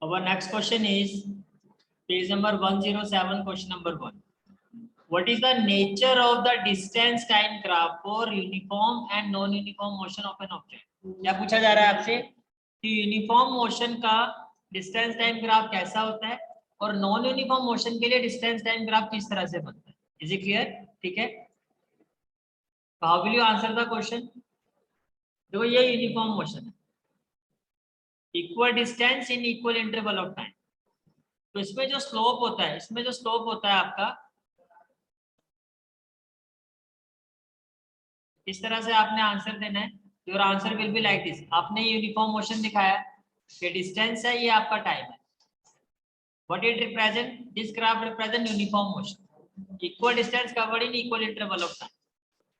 Our next question is page number 107, question number 1. What is the nature of the distance time graph for uniform and non-uniform motion of an object? क्या पूछा जा रहा है आपसे कि uniform motion का distance time graph कैसा होता है और नॉन यूनिफॉर्म मोशन के लिए डिस्टेंस टाइम ग्राफ किस तरह से बनता है. Is it clear? ठीक है. How will you answer the question? देखो ये यूनिफॉर्म मोशन है, equal distance in equal interval of time. तो इसमें जो स्लोप होता है आपका इस तरह से आपने आंसर देना है. Your answer will be like this. आपने यूनिफॉर्म मोशन दिखाया, ये डिस्टेंस है, ये आपका टाइम है. What it represent? This graph represent uniform motion, equal distance covered in equal interval of time.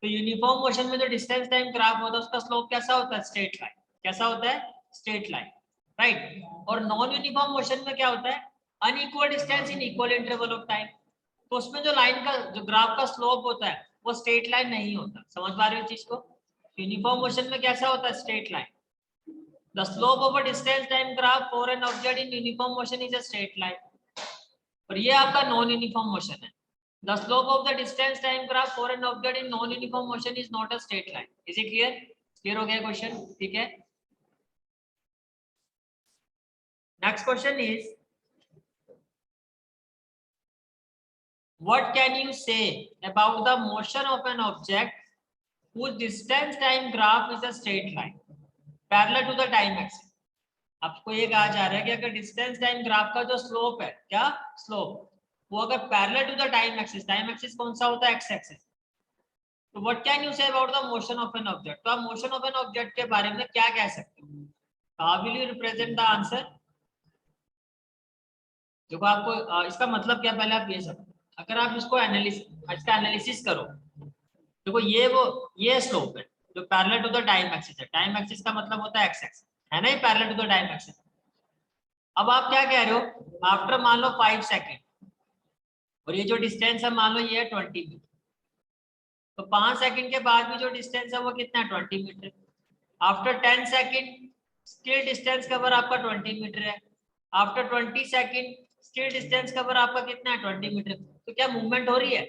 तो यूनिफॉर्म मोशन में जो डिस्टेंस टाइम ग्राफ होता है उसका स्लोप कैसा होता है? Straight line. कैसा होता है? Straight line, right. और नॉन यूनिफॉर्म मोशन में क्या होता है? Unequal distance in equal interval of time. तो उसमें जो लाइन का जो ग्राफ का स्लोप होता है वो स्ट्रेट लाइन नहीं होता. समझ पा रहे हो चीज को? यूनिफॉर्म मोशन में कैसा होता है? Straight line. The slope of a distance time graph for an object in uniform motion is a straight line. और ये आपका नॉन यूनिफॉर्म मोशन है. The slope of the distance time graph for an object in non-uniform motion is not a straight line. Is it clear? Clear हो गया question? ठीक है. Next question is, what can you say about the motion of an object whose distance time graph is a straight line parallel to the time axis? आपको ये कहा जा रहा है कि अगर डिस्टेंस टाइम ग्राफ का जो स्लोप है, क्या स्लोप, वो अगर parallel to the time axis कौन सा होता है? X axis. तो what can you say about the motion of an object? तो आप मोशन ऑफ एन ऑब्जेक्ट के बारे में क्या कह सकते हो? How will you represent the answer? देखो आपको इसका मतलब क्या, पहले आप ये सब, अगर आप इसको इसका एनालिसिस करो, देखो ये स्लोप है जो parallel to the time axis है. टाइम एक्सिस का मतलब होता है एक्स एक्सिस, है ना, ये parallel to the time axis. अब आप क्या कह रहे हो? आफ्टर मान लो 5 सेकेंड, और ये जो डिस्टेंस है मान लो ये है 20 मीटर, तो 5 सेकंड के बाद भी जो डिस्टेंस है वो कितना है? 20 metre. After 10 second still distance cover आपका 20 मीटर है. After 20 second still distance cover आपका कितना है? 20 मीटर. तो क्या मूवमेंट हो रही है?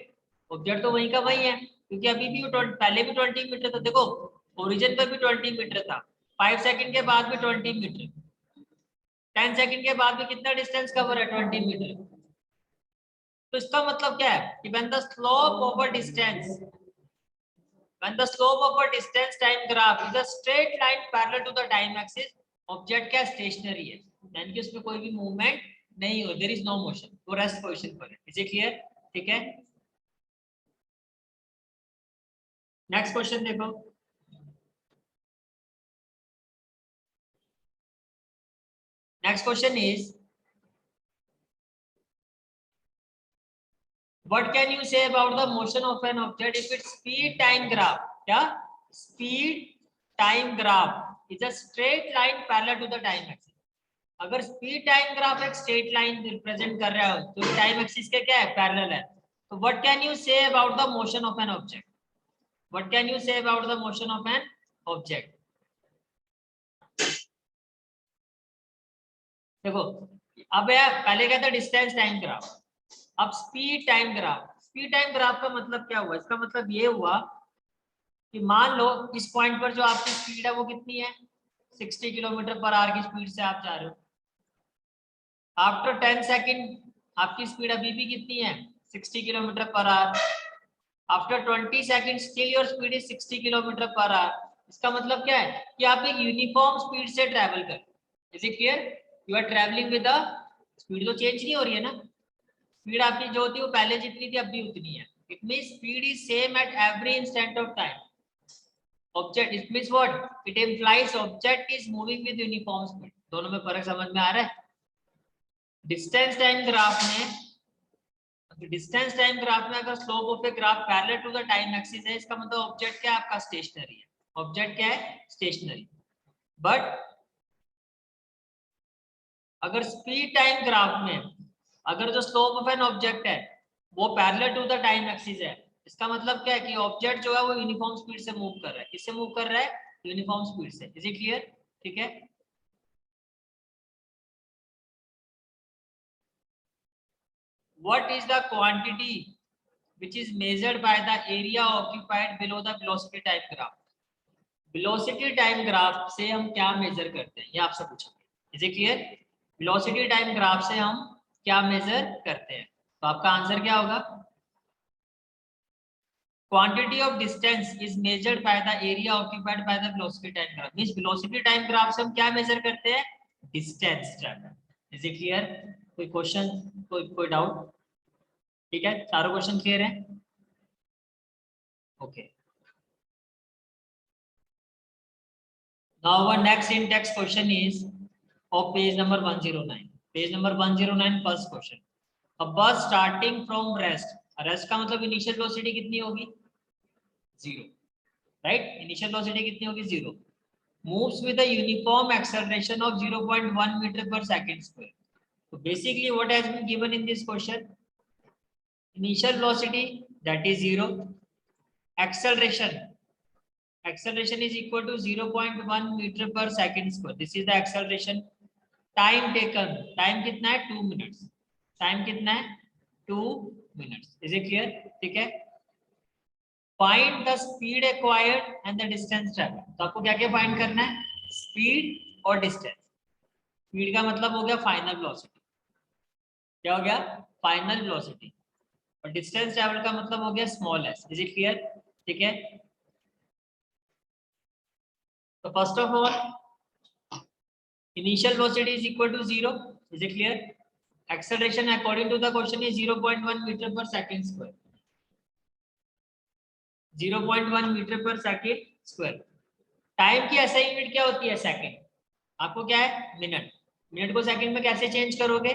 ऑब्जेक्ट तो वहीं का वही है, क्योंकि अभी भी पहले भी 20 मीटर था. देखो ओरिजिन पर भी 20 मीटर था, 5 सेकंड के बाद भी 20 मीटर, 10 सेकंड के बाद भी कितना डिस्टेंस कवर है? 20 मीटर. तो इसका मतलब क्या है कि when the slope of a distance time graph is a straight line parallel to the time axis, object क्या स्टेशनरी है, यानी कि उसमें कोई भी मूवमेंट नहीं हो, देयर इज नो मोशन, वो रेस्ट पोजीशन पर है. Is it clear? ठीक है. नेक्स्ट क्वेश्चन देखो. Next question is, what can you say about the motion of an object if its speed time graph, क्या speed time graph is a straight line parallel to the time axis? अगर speed time graph एक straight line represent कर रहा है तो time axis के क्या है? पैरेलल है. तो what can you say about the motion of an object? What can you say about the motion of an object? देखो अब पहले क्या था? Distance time graph. अब speed time graph. Speed time graph का मतलब क्या हुआ? इसका मतलब ये हुआ कि मान लो इस पॉइंट पर जो आपकी स्पीड है वो कितनी है? 60 किलोमीटर पर आवर की स्पीड से आप जा रहे हो. आफ्टर 10 सेकंड आपकी स्पीड अभी भी कितनी है? 60 kilometre per hour. After 20 second still your speed is 60 kilometre per hour. इसका मतलब क्या है कि आप एक यूनिफॉर्म स्पीड से ट्रैवल कर. Is it clear? You are travelling with the speed, तो चेंज नहीं हो रही है ना. स्पीड आपकी जो होती है वो पहले जितनी थी अब भी उतनी है. It means speed is same at every instant of time. Object, it means what? It implies object is moving with uniform speed. दोनों में फर्क समझ में आ रहा है? डिस्टेंस टाइम ग्राफ में अगर slope of a graph parallel to the time axis है, इसका मतलब ऑब्जेक्ट क्या है? आपका स्टेशनरी है. ऑब्जेक्ट क्या है? स्टेशनरी. बट अगर स्पीड टाइम ग्राफ में अगर जो स्लोप ऑफ एन ऑब्जेक्ट है वो parallel to the time axis है, इसका मतलब क्या है कि ऑब्जेक्ट जो है वो यूनिफॉर्म स्पीड से मूव कर रहा है. किससे मूव कर रहा है? यूनिफॉर्म स्पीड से. Is it clear? ठीक है. what is the quantity which is measured by the area occupied below the velocity time graph? Velocity time graph से हम क्या मेजर करते हैं, ये आपसे पूछेंगे। Is it clear? Velocity time graph से हम क्या मेजर करते हैं, तो आपका आंसर क्या होगा? Quantity of distance is measured by the area occupied by the velocity time graph. Means velocity time graph से हम क्या मेजर करते हैं? Distance travel. Is it clear? कोई क्वेश्चन, कोई डाउट? ठीक है, चारों क्वेश्चन क्लियर है? Okay, now our next in text question is of page number 109. Page number 109, first question. A bus starting from rest. Rest का मतलब initial velocity कितनी होगी? 0, right? Initial velocity कितनी होगी? 0. Moves with a uniform acceleration of 0.1 meter per second square. So basically what has been given in this question? Initial velocity, that is 0. Acceleration is equal to 0.1 meter per second square. This is the acceleration. Time taken, time कितना है? 2 minutes. Time कितना है? 2 minutes. Is it clear? ठीक है। Find the speed acquired and the distance traveled. तो आपको क्या क्या फाइंड करना है? स्पीड और डिस्टेंस। स्पीड का मतलब हो गया फाइनल वेलोसिटी, क्या हो गया? Final velocity. और डिस्टेंस ट्रैवल का मतलब हो गया small s. Is it clear? ठीक है। So first of all, initial velocity is equal to 0. Is it clear? Acceleration according to the question is 0.1 meter per second square. 0.1 meter per second square. Time की ऐसा unit क्या होती है? Second. आपको क्या है? मिनट। मिनट को second में कैसे चेंज करोगे?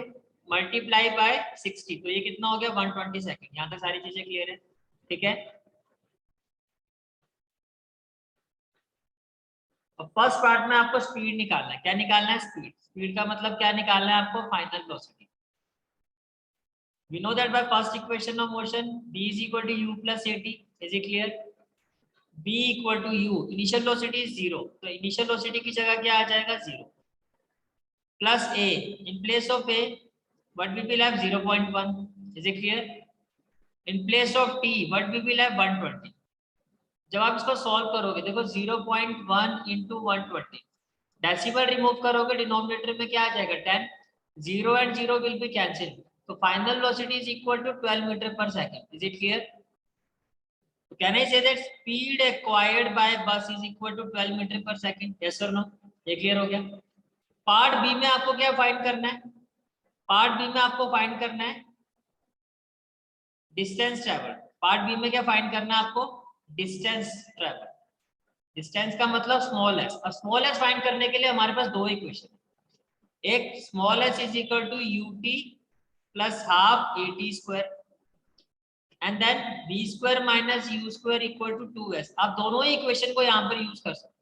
Multiply by 60। तो ये कितना हो गया? 120 सेकंड। यहाँ तक सारी चीजें क्लियर है? ठीक है। फर्स्ट पार्ट में आपको स्पीड निकालना है। क्या निकालना है? स्पीड। स्पीड का मतलब क्या निकालना है आपको? Final velocity. We know that by first equation of motion b is equal to u plus at. Is it clear? b equal to u. Initial velocity is 0, तो initial velocity की जगह क्या आ जाएगा? 0 plus a. In place of a, what we will have? 0.1. Is it clear? In place of t, what we will have? 120. जब आप इसको solve करोगे, देखो 0.1 into 120, डेसिमल रिमूव करोगे, डिनोमिनेटर में क्या आ जाएगा? 10. 0 and 0 will be cancelled. तो final velocity is equal to 12 meter per second. Is it clear? So can I say that speed acquired by bus is equal to 12 meter per second? Yes or no? ये clear हो गया। Part B में आपको क्या find करना है? Part B में आपको फाइंड करना है डिस्टेंस ट्रैवल। पार्ट बी में क्या फाइंड करना है आपको? Distance travel. डिस्टेंस का मतलब स्मॉल एस। अब स्मॉल एस फाइंड करने के लिए हमारे पास दो इक्वेशन है। एक small s is equal to u t plus half a t square and then b square minus u square equal to 2s। आप दोनों ही इक्वेशन को यहाँ पर यूज कर सकते।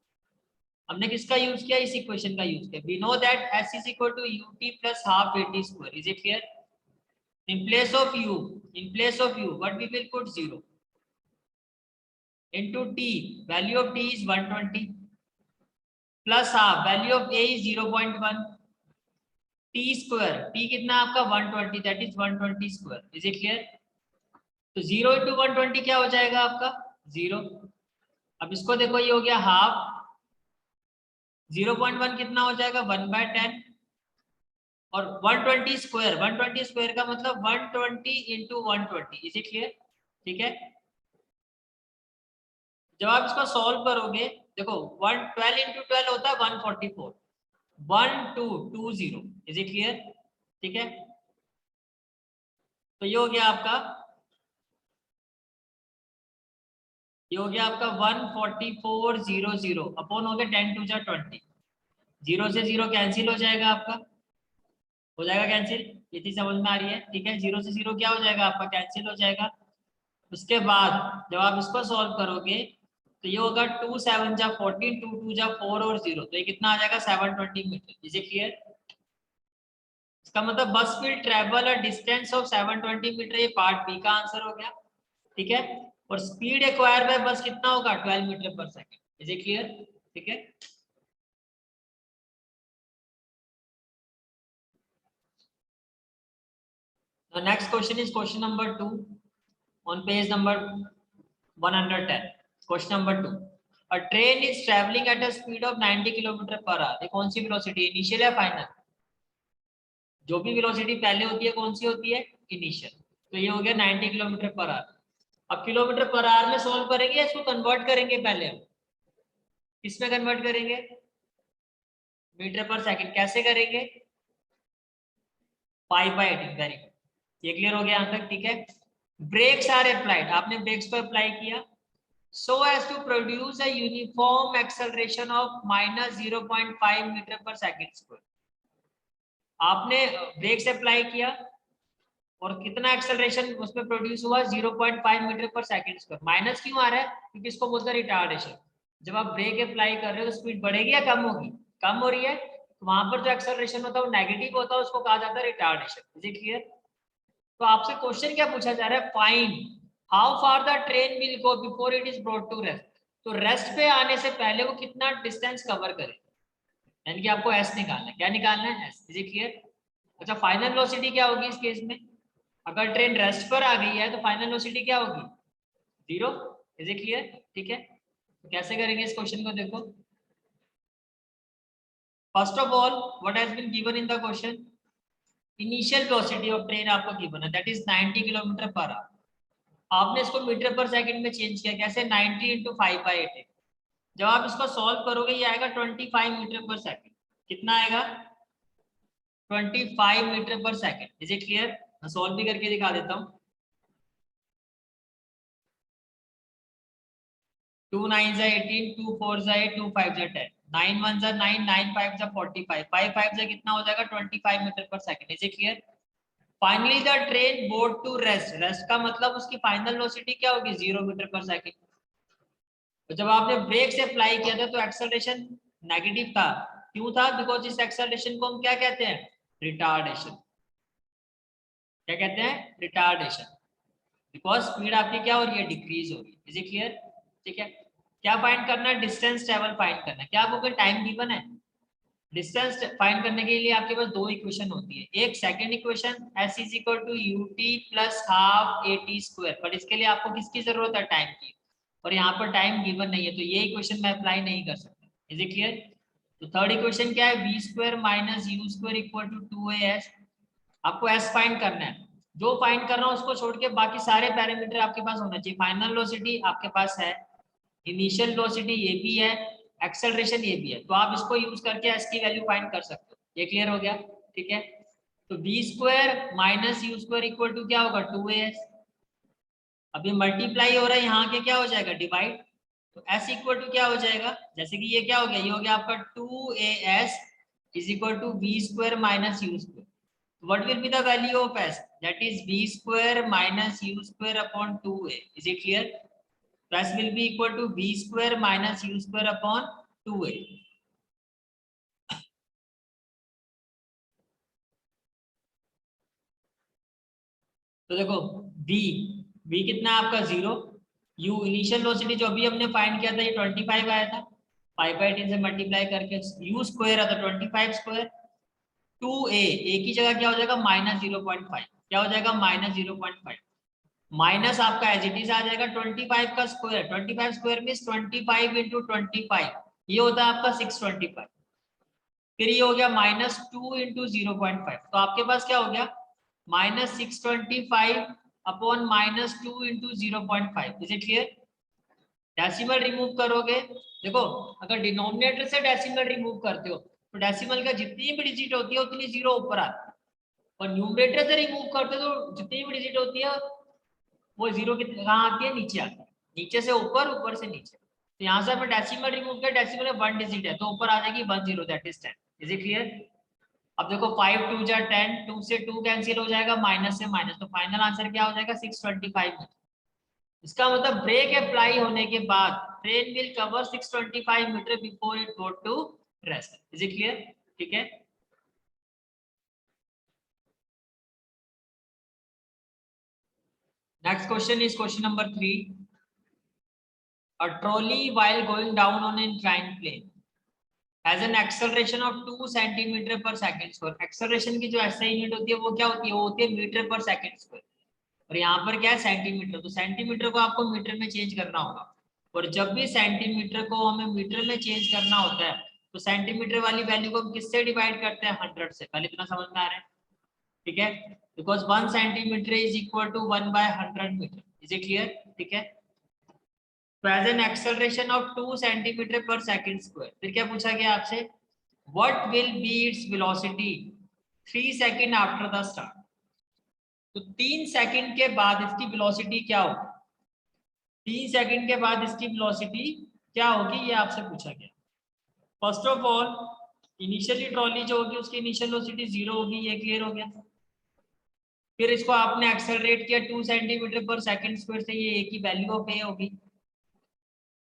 हमने किसका यूज किया? इस इक्वेशन का यूज किया। We know that s is equal to ut plus half at square. Is it clear? In place of u, what we will put? 0 into t. Value of t is 120 plus half. Value of a is 0.1. t square. t कितना आपका? 120. That is 120 square. Is it clear? तो 0 into 120 क्या हो जाएगा आपका? 0. अब इसको देखो, ये हो गया हाफ। 0.1 कितना हो जाएगा? 1/10 और 120 स्क्वायर का मतलब 120 into 120। Is it clear? ठीक है। जब आप इसको सॉल्व करोगे, देखो 12 into 12 होता है 144। 1220। Is it clear? ठीक है। तो ये हो गया आपका 14400 अपॉन हो गया 10 to the 20। 0 से 0 कैंसिल हो जाएगा आपका, हो जाएगा कैंसिल। ये चीज समझ में आ रही है? ठीक है। 0 से 0 क्या हो जाएगा आपका? कैंसिल हो जाएगा। उसके बाद जब आप इसको सॉल्व करोगे तो ये होगा 2 7 जा 14, 2 2 जा 4 और 0, तो ये कितना आ जाएगा? 720 मीटर। Is it clear? इसका मतलब bus will travel a distance of 720 metre. ये पार्ट बी का आंसर हो गया। ठीक है। और स्पीड एक्वायर बाय बस कितना होगा? 12 metre per second. Is it clear? ठीक है। Next question is question number 2 on page number 110. Question number 2. A train is traveling at a speed of 90 km per hour. ये कौन सी वेलोसिटी, इनिशियल या final? जो भी वेलोसिटी पहले होती है कौन सी होती है, इनिशियल. तो ये हो गया 90 किलोमीटर पर आवर. अब किलोमीटर पर आवर में सॉल्व करेंगे, इसको कन्वर्ट करेंगे. पहले हम किसमें कन्वर्ट करेंगे, मीटर पर सेकंड. कैसे करेंगे, 5/18. वेरी गुड, ये क्लियर हो गया यहाँ तक. ठीक है. ब्रेक्स आर अप्लाइड, आपने ब्रेक्स को अप्लाई किया so as to produce a uniform acceleration of -0.5 metre per second square. आपने ब्रेक्स अप्लाई किया और कितना एक्सेलरेशन उसमें प्रोड्यूस हुआ, 0.5 metre per second square. Minus क्यों आ रहा है, क्योंकि इसको बोलते हैं रिटार्डेशन. जब आप ब्रेक अप्लाई कर रहे हो तो स्पीड बढ़ेगी या कम होगी, कम हो रही है. तो वहां पर जो एक्सेलरेशन होता है वो नेगेटिव होता है, उसको कहा जाता है रिटार्डेशन. Is it clear? तो आपसे क्वेश्चन क्या पूछा जा रहा है, find how far the train will go before it is brought to rest. तो रेस्ट पे आने से पहले वो कितना डिस्टेंस कवर करे, यानी कि आपको एस निकालना है. क्या निकालना है, एस. Is it clear? अच्छा, फाइनल वेलोसिटी क्या होगी इस केस में, अगर ट्रेन रेस्ट पर आ गई है तो फाइनल वेलोसिटी क्या होगी, 0. Is it clear? ठीक है. तो कैसे करेंगे इस क्वेश्चन को, देखो. First of all what has been given in the question, initial velocity of train आपको गिवन है, that is 90 kilometre per hour. आपने इसको मीटर पर सेकंड में चेंज किया. कैसे, 90 × 5/18. जब आप इसको सॉल्व करोगे ये आएगा 25 मीटर पर सेकंड. कितना आएगा, 25 metre per second. Is it clear? मैं सॉल्व भी करके दिखा देता हूँ. 2 9 18, 2 4 8, 2 5 10, 9 1 9, 9 5 45, 5 5 कितना हो जाएगा, 25 metre per second. Is it clear? Finally the train brought to rest. Rest का मतलब उसकी फाइनल वेलोसिटी क्या होगी, 0 मीटर पर सेकंड. तो जब आपने ब्रेक से अप्लाई किया था तो एक्सेलरेशन नेगेटिव था. क्यों था, बिकॉज इस एक्सेलरेशन को हम क्या कहते हैं, रिटार्डेशन. क्या कहते हैं, रिटार्डेशन. बिकॉज स्पीड आपकी क्या हो रही है, डिक्रीज हो रही है. Is it clear? ठीक है. क्या फाइंड करना है, डिस्टेंस ट्रेवल फाइंड करना है. क्या आपको टाइम गिवन है, डिस्टेंस फाइंड करने के लिए आपके पास दो इक्वेशन होती है. एक second equation s = ut + ½ at². पर इसके लिए आपको किसकी जरूरत है, टाइम की. और यहाँ पर टाइम गिवन नहीं है तो ये इक्वेशन मैं अप्लाई नहीं कर सकता. Is it clear? तो थर्ड इक्वेशन क्या है, v² - u² = 2as. आपको s फाइंड करना है. जो फाइंड कर रहा हूँ उसको छोड़ के बाकी सारे पैरामीटर आपके पास होना चाहिए. फाइनल वेलोसिटी आपके पास है, इनिशियल वेलोसिटी ये भी है, एक्सेलरेशन ये भी है. तो आप इसको यूज करके s की वैल्यू फाइंड कर सकते हो. ये क्लियर हो गया? ठीक है. तो v² - u² = क्या होगा, 2as. अभी मल्टीप्लाई हो रहा है, यहाँ के क्या हो जाएगा, डिवाइड. तो s = क्या हो जाएगा, जैसे कि ये क्या हो गया, ये हो गया आपका 2as = v² - u². What will be the value of s? That is v² - u² / 2a. Is it clear? So s will be equal to v² - u² / 2a. तो देखो v कितना है आपका, 0. u इनिशियल वेलोसिटी जो अभी हमने find किया था ये 25 आया था, 5/18 से मल्टीप्लाई करके. u² है तो 25². 2a, a की जगह क्या हो जाएगा, -0.5. क्या हो जाएगा, -0.5. माइनस आपका एज इट इज आ जाएगा 25 का स्क्वायर. 25 स्क्वायर मींस 25 × 25, ये होता है आपका 625. फिर ये हो गया -2 × 0.5. तो आपके पास क्या हो गया, -625 upon -2 × 0.5. Is it clear? Decimal remove करोगे, देखो अगर डिनोमिनेटर से डेसिमल रिमूव करते हो तो डेसिमल का जितनी भी डिजिट होती है उतनी जीरो ऊपर आती है. और न्यूमरेटर से रिमूव करते हो तो जितनी भी डिजिट होती है वो जीरो कहाँ आती है, नीचे आती है. नीचे से ऊपर, ऊपर से नीचे. तो यहाँ से हमें डेसिमल रिमूव किया, डेसिमल में 1 डिजिट है तो ऊपर आ जाएगी 10, that is 10. Is it clear? अब देखो 5 2 जा 10, 2 से 2 कैंसिल हो जाएगा, माइनस से माइनस. तो फाइनल आंसर क्या हो जाएगा, 625 मीटर. इसका मतलब ब्रेक अप्लाई होने के बाद train will cover 625 metre before it go to rest. Is it clear? ठीक है. Next question is question number 3. A trolley while going down on an inclined plane has an acceleration of 2 centimetre per second square. Acceleration की जो SI unit होती है वो क्या होती है, वो होती है मीटर पर सेकंड स्क्वायर, और यहाँ पर क्या है सेंटीमीटर, तो सेंटीमीटर को आपको मीटर में चेंज करना होगा। और जब भी सेंटीमीटर को हमें मीटर में चेंज करना होता है तो सेंटीमीटर वाली वैल्यू को हम किससे डिवाइड करते हैं, 100 से। पहले इतना समझ में आ रहा है, ठीक है, because 1 centimetre is equal to 1/100 metre. Is it clear, ठीक है। तो as an acceleration of 2 centimetre per second square, फिर क्या पूछा गया आपसे, what will be its velocity 3 second after the start. तो 3 सेकंड के बाद इसकी वेलोसिटी क्या होगी, 3 सेकंड के बाद इसकी वेलोसिटी क्या होगी, ये आपसे पूछा गया। First of all initially trolley जो होगी उसकी इनिशियल वेलोसिटी 0 होगी, ये क्लियर हो गया। फिर इसको आपने एक्सेलरेट किया 2 सेंटीमीटर पर सेकंड स्क्वायर से, ये एक ही वैल्यू ऑफ ए होगी।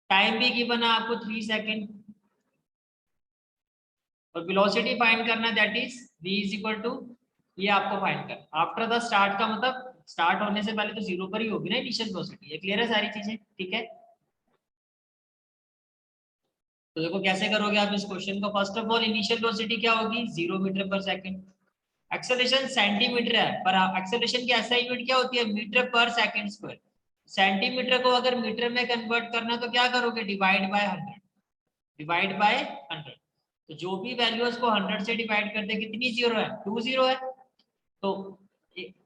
टाइम भी गिवन है आपको 3 सेकंड, और वेलोसिटी फाइंड करना, that is v is equal to, ये आपको फाइंड करना आफ्टर द स्टार्ट का मतलब स्टार्ट होने से पहले तो 0 पर ही होगी ना इनिशियल वेलोसिटी। ये क्लियर है सारी चीजें, ठीक है। तो देखो कैसे करोगे आप इस क्वेश्चन को। First of all initial velocity क्या होगी, 0 metre per second. Acceleration centimetre है, पर एक्सेलरेशन की एसआई यूनिट क्या होती है, metre per second square. Centimetre को अगर मीटर में कन्वर्ट करना तो क्या करोगे, डिवाइड बाय 100, डिवाइड बाय 100। तो जो भी वैल्यू उसको 100 से डिवाइड करते कितनी जीरो है, 2 जीरो है। तो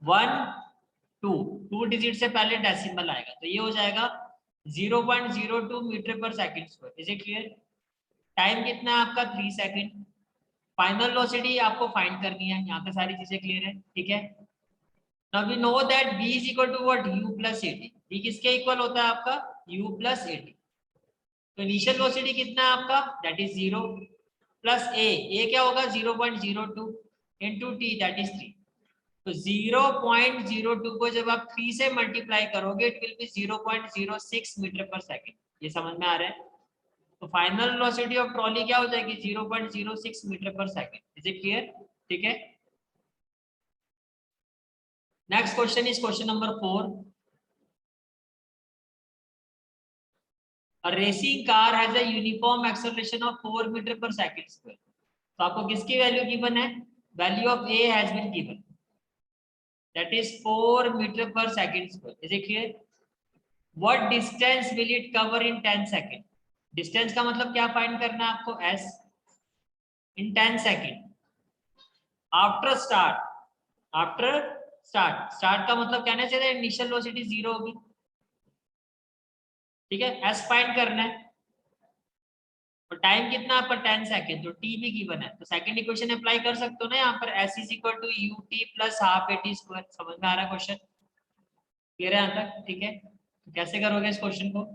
1 2 डिजिट से पहले डेसिमल आएगा, तो ये हो जाएगा 0.02 metre per second square. Is it clear. Time कितना है आपका, 3 सेकंड। फाइनल वेलोसिटी आपको फाइंड करनी है, यहाँ पे सारी चीजें क्लियर है, ठीक है। Now we know that v is equal to what, u plus 80। v किसके इक्वल होता है आपका, u प्लस 80। तो इनिशियल वेलोसिटी कितना है आपका, दैट इज 0 प्लस a क्या होगा 0.02 इनटू t, दैट इज 3। तो 0.02 को जब आप 3 से मल्टीप्लाई करोगे it will be 0.06 metre per second. ये समझ में आ रहा है। तो फाइनल वेलोसिटी ऑफ ट्रॉली क्या हो जाएगी, 0.06 metre per second. Is it clear, ठीक है। Next question is question number 4। A racing car has a uniform acceleration of 4 metre per second square. तो आपको किसकी वैल्यू गिवन है, value of a has been given, that is 4 metre per second square. Is it clear. What distance will it cover in 10 second. Distance का मतलब क्या find करना है आपको, s in 10 second after start. After start, start का मतलब कहना चाहिए इनिशियल वेलोसिटी 0 होगी, ठीक है। s फाइंड करना है, और टाइम कितना आपका 10 सेकंड, तो t भी गिवन है, तो सेकंड इक्वेशन अप्लाई कर सकते हो ना यहाँ पर, s is equal to ut plus half at square. समझ में आ रहा है क्वेश्चन, क्लियर है यहाँ तक, ठीक है। तो कैसे करोगे इस क्वेश्चन को,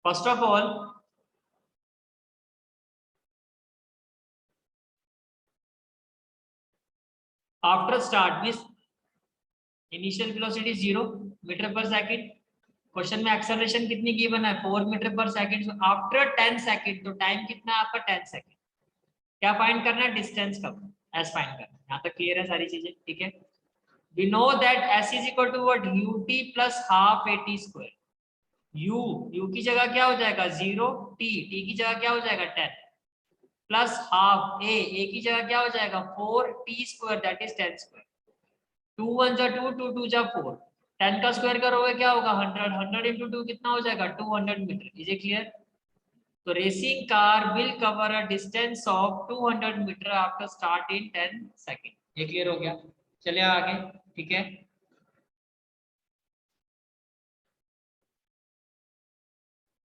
first of all after start means initial velocity 0 metre per second. Question में एक्सेलरेशन कितनी गिवन है, 4 metre per second. After 10 second, तो टाइम कितना है आपका 10 सेकंड। क्या फाइंड करना है, डिस्टेंस का एस फाइंड करना है। यहाँ तक क्लियर है सारी चीजें, ठीक है। We know that s is equal to what, ut plus half at square. u की जगह क्या हो जाएगा 0, t की जगह क्या हो जाएगा 10, प्लस हाफ a की जगह क्या हो जाएगा 4 t square, that is 10 square. 2 1 जा 2, 2 2 जा 4, 10 का स्क्वायर करोगे क्या होगा 100, 100 इंटू 2 कितना हो जाएगा 200 मीटर। Is it clear. तो racing car will cover a distance of 200 metre after start in 10 second. ये क्लियर हो गया, चलिए आगे, ठीक है।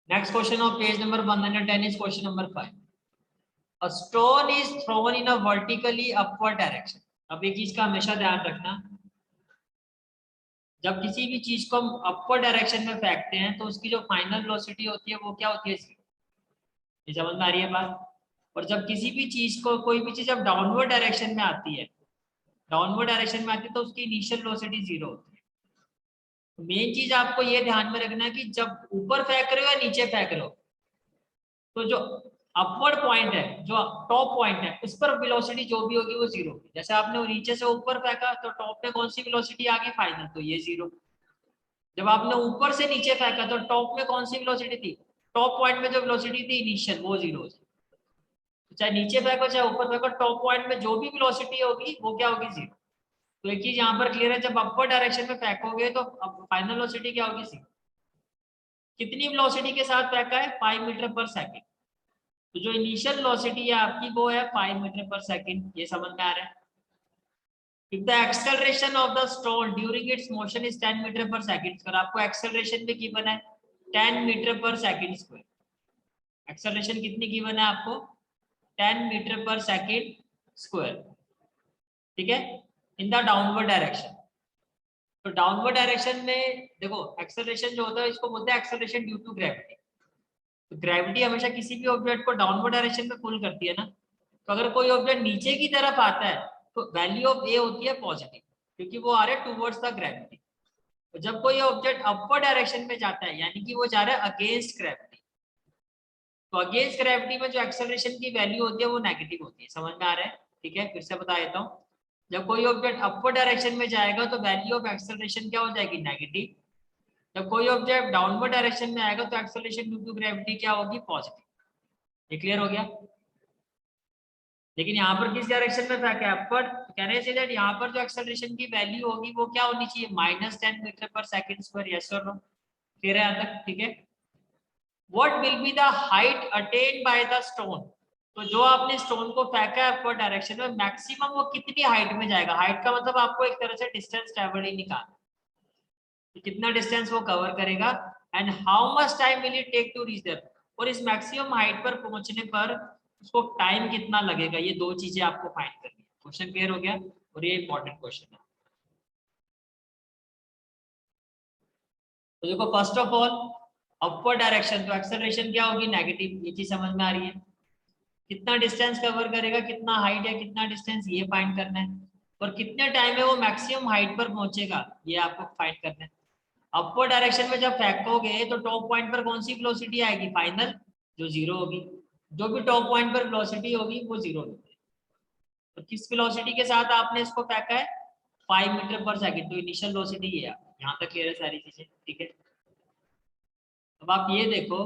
Next question of page number 110 is question number 5। A stone is thrown in a vertically upward direction. अब एक चीज का हमेशा ध्यान रखना, जब किसी भी चीज को हम अपवर्ड डायरेक्शन में फेंकते हैं तो उसकी जो फाइनल वेलोसिटी होती है वो क्या होती है, ये समझ में आ रही है बात। और जब किसी भी चीज को, कोई भी चीज जब डाउनवर्ड डायरेक्शन में आती है, डाउनवर्ड डायरेक्शन में आती है तो उसकी इनिशियल वेलोसिटी 0 होती है। तो मेन चीज आपको ये ध्यान में रखना है कि जब ऊपर फेंक रहे हो या नीचे फेंक रहे हो, तो जो अपवर्ड पॉइंट है, जो टॉप पॉइंट है, उस पर वेलोसिटी जो भी होगी वो 0 होगी। जैसे आपने नीचे से ऊपर फेंका तो टॉप पे कौन सी वेलोसिटी आ गई फाइनल, तो ये 0। जब आपने ऊपर से नीचे फेंका तो टॉप में कौन सी वेलोसिटी थी, टॉप पॉइंट में जो वेलोसिटी थी इनिशियल वो जीरो हो जाएगी। चाहे नीचे फेंको चाहे ऊपर फेंको, टॉप पॉइंट में जो भी वेलोसिटी होगी वो क्या होगी, जीरो। तो एक चीज यहाँ पर क्लियर है, जब अपवर्ड डायरेक्शन में फेंकोगे तो फाइनल वेलोसिटी क्या होगी, जीरो। कितनी वेलोसिटी के साथ फेंका है, 5 मीटर पर सेकंड। तो जो इनिशियल वेलोसिटी है आपकी वो है 5 मीटर पर सेकंड, ये समझ में आ रहा है। If the acceleration of the stone during its motion is 10 metre per second square, आपको एक्सेलरेशन भी गिवन है 10 metre per second square. Acceleration कितनी गिवन है आपको, 10 मीटर पर सेकंड स्क्वायर, ठीक है, इन द डाउनवर्ड डायरेक्शन। तो डाउनवर्ड डायरेक्शन में देखो एक्सेलरेशन जो होता है इसको बोलते हैं एक्सेलरेशन ड्यू टू ग्रेविटी। तो ग्रेविटी हमेशा किसी भी ऑब्जेक्ट को डाउनवर्ड डायरेक्शन में पुल करती है ना। तो अगर कोई ऑब्जेक्ट नीचे की तरफ आता है तो वैल्यू ऑफ ए होती है पॉजिटिव, क्योंकि वो आ रहा है टूवर्ड्स द ग्रेविटी। तो जब कोई ऑब्जेक्ट अपवर्ड डायरेक्शन में जाता है यानी कि वो जा रहा है अगेंस्ट ग्रेविटी, तो अगेंस्ट ग्रेविटी में जो एक्सेलरेशन की वैल्यू होती है वो नेगेटिव होती है। समझ में आ रहा है, ठीक है, फिर से बता देता हूँ। जब कोई ऑब्जेक्ट अपवर्ड डायरेक्शन में जाएगा तो वैल्यू ऑफ एक्सेलरेशन क्या हो जाएगी, नेगेटिव। जब कोई ऑब्जेक्ट डाउनवर्ड डायरेक्शन में आएगा तो एक्सेलरेशन ड्यू टू ग्रेविटी क्या होगी, पॉजिटिव। ये क्लियर हो गया। लेकिन यहाँ पर किस डायरेक्शन में फेंका है, अपवर्ड। तो कहने से दैट यहाँ पर जो एक्सेलरेशन की वैल्यू होगी वो क्या होनी चाहिए, -10 metre per second square. Yes और नो, क्लियर है यहाँ तक, ठीक है। What will be the height attend by the stone, तो जो आपने स्टोन को फेंका है अपवर्ड डायरेक्शन में मैक्सिमम वो कितनी हाइट में जाएगा। हाइट का मतलब आपको एक तरह से डिस्टेंस ट्रेवल्ड ही निकालना, कितना डिस्टेंस वो कवर करेगा, and how much time will it take to reach there. और इस मैक्सिमम हाइट पर पहुंचने पर उसको टाइम कितना लगेगा, ये दो चीजें आपको फाइंड करनी है। क्वेश्चन क्लियर हो गया, और ये इंपॉर्टेंट क्वेश्चन है। तो देखो first of all upward direction तो एक्सेलरेशन क्या होगी, नेगेटिव, ये चीज समझ में आ रही है। कितना डिस्टेंस कवर करेगा, कितना हाइट है कितना डिस्टेंस, ये फाइंड करना है। और कितने टाइम में वो मैक्सिमम हाइट पर पहुंचेगा ये आपको फाइंड करना है। अपवर्ड डायरेक्शन में जब फेंकोगे तो टॉप पॉइंट पर कौन सी वेलोसिटी आएगी, फाइनल, जो जीरो होगी। जो भी टॉप पॉइंट पर वेलोसिटी होगी वो जीरो होगी। तो किस वेलोसिटी के साथ आपने इसको फेंका है, 5 मीटर पर सेकंड। तो इनिशियल वेलोसिटी ये है, यहाँ तक क्लियर है सारी चीजें, ठीक है। अब आप ये देखो,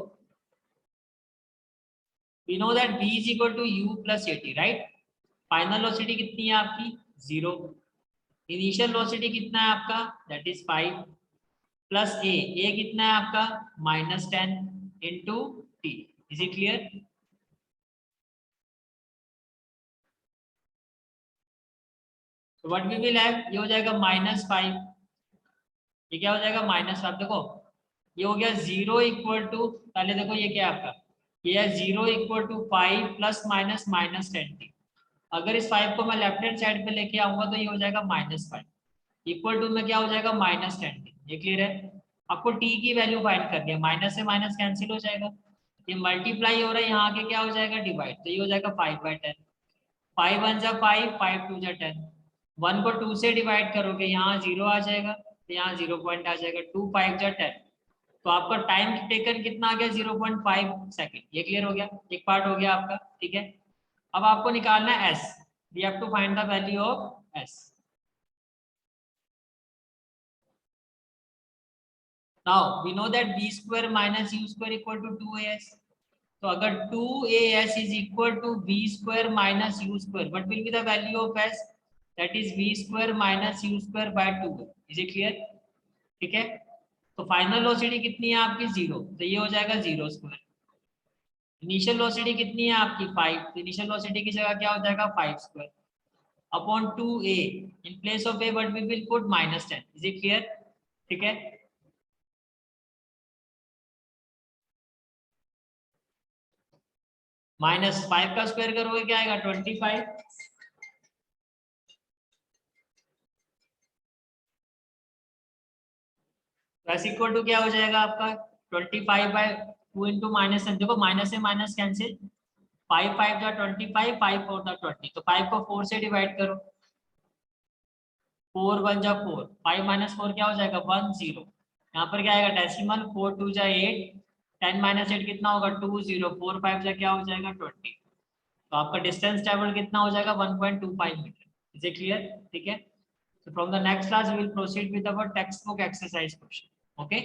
we know that v is equal to u plus at, right. Final velocity कितनी है आपकी, जीरो। इनिशियल वेलोसिटी कितना है आपका, दैट इज 5 प्लस ए कितना है आपका, -10 into T. Is it clear. तो व्हाट वी विल हैव, ये हो जाएगा -5, ये क्या हो जाएगा -5। देखो ये हो गया 0 इक्वल टू, पहले देखो ये क्या है आपका, ये है 0 equal to 5 plus minus -10t। अगर इस 5 को मैं लेफ्ट हैंड साइड पे लेके आऊंगा तो ये हो जाएगा -5 इक्वल टू में क्या हो जाएगा -10t। ये क्लियर है। आपको t की वैल्यू फाइंड करनी है, माइनस से माइनस कैंसिल हो जाएगा, ये मल्टीप्लाई हो रहा है, यहाँ आके क्या हो जाएगा, डिवाइड। तो ये हो जाएगा 5/10, 5 1 जा 5, 5 2 जा 10। 1 को 2 से डिवाइड करोगे यहाँ 0 आ जाएगा, तो यहाँ 0 पॉइंट आ जाएगा, 2 5 जा 10। तो आपका टाइम टेकन कितना आ गया, 0.5 सेकेंड। ये क्लियर हो गया, एक पार्ट हो गया आपका, ठीक है। अब आपको निकालना है s, we have to find the value of s. Now we know that b square minus u square equal to 2as। तो अगर 2as is equal to b square minus u square, what will be the value of s, that is b square minus u square by 2। Is it clear, ठीक है। तो final velocity कितनी है आपकी, 0, तो ये हो जाएगा 0 स्क्वायर। इनिशियल वेलोसिटी कितनी है आपकी, 5, तो इनिशियल वेलोसिटी की जगह क्या हो जाएगा, 5 square upon 2a। In place of a what we will put -10। Is it clear, ठीक है। -5 का स्क्वायर करोगे क्या आएगा, 25। प्लस इक्वल टू क्या हो जाएगा आपका, 25/2 इंटू -10। देखो माइनस से माइनस कैंसिल, 5 5 जा 25, 5 4 जा 20। तो 5 को 4 से डिवाइड करो, 4 1 जा 4, 5 माइनस 4 क्या हो जाएगा, 1 0। यहाँ पर क्या आएगा डेसिमल, 4 2 जा 8, 10 माइनस 8 कितना होगा, 2 0, 4 5 जा क्या हो जाएगा, 20। तो आपका डिस्टेंस ट्रेवल कितना हो जाएगा, 1.25 मीटर। इज इट क्लियर, ठीक है। So from the next class we will proceed with our textbook exercise question. Okay